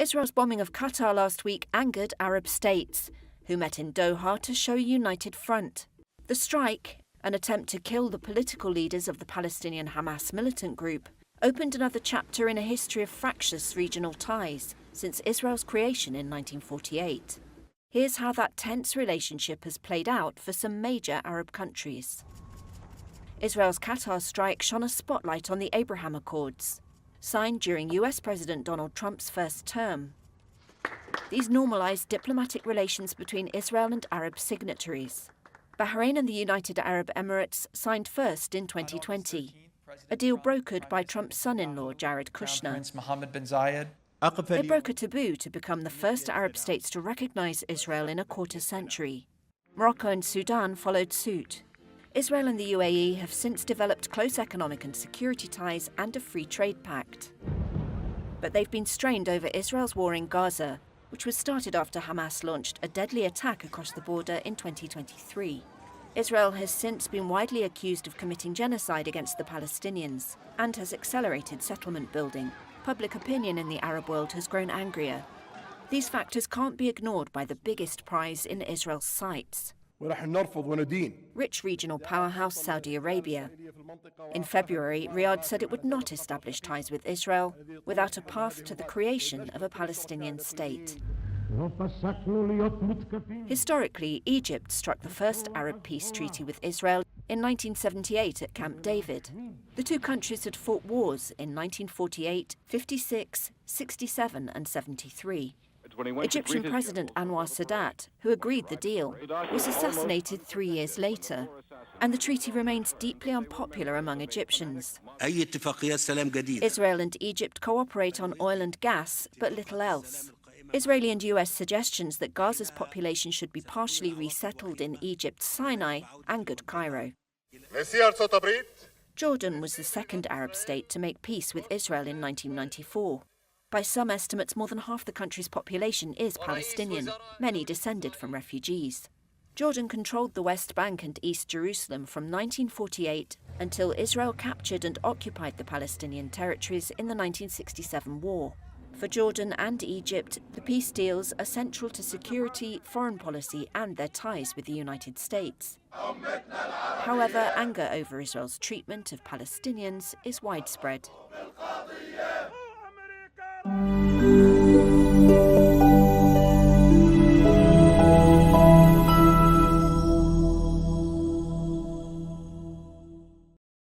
Israel's bombing of Qatar last week angered Arab states, who met in Doha to show a united front. The strike, an attempt to kill the political leaders of the Palestinian Hamas militant group, opened another chapter in a history of fractious regional ties since Israel's creation in 1948. Here's how that tense relationship has played out for some major Arab countries. Israel's Qatar strike shone a spotlight on the Abraham Accords, signed during US President Donald Trump's first term. These normalized diplomatic relations between Israel and Arab signatories. Bahrain and the United Arab Emirates signed first in 2020, a deal brokered by Trump's son-in-law Jared Kushner. They broke a taboo to become the first Arab states to recognize Israel in a quarter century. Morocco and Sudan followed suit. Israel and the UAE have since developed close economic and security ties and a free trade pact. But they've been strained over Israel's war in Gaza, which was started after Hamas launched a deadly attack across the border in 2023. Israel has since been widely accused of committing genocide against the Palestinians and has accelerated settlement building. Public opinion in the Arab world has grown angrier. These factors can't be ignored by the biggest prize in Israel's sights: rich regional powerhouse Saudi Arabia. In February, Riyadh said it would not establish ties with Israel without a path to the creation of a Palestinian state. Historically, Egypt struck the first Arab peace treaty with Israel in 1978 at Camp David. The two countries had fought wars in 1948, 56, 67 and 73. Egyptian President Anwar Sadat, who agreed the deal, was assassinated 3 years later, and the treaty remains deeply unpopular among Egyptians. Israel and Egypt cooperate on oil and gas, but little else. Israeli and US suggestions that Gaza's population should be partially resettled in Egypt's Sinai angered Cairo. Jordan was the second Arab state to make peace with Israel in 1994. By some estimates, more than half the country's population is Palestinian, many descended from refugees. Jordan controlled the West Bank and East Jerusalem from 1948 until Israel captured and occupied the Palestinian territories in the 1967 war. For Jordan and Egypt, the peace deals are central to security, foreign policy, and their ties with the United States. However, anger over Israel's treatment of Palestinians is widespread.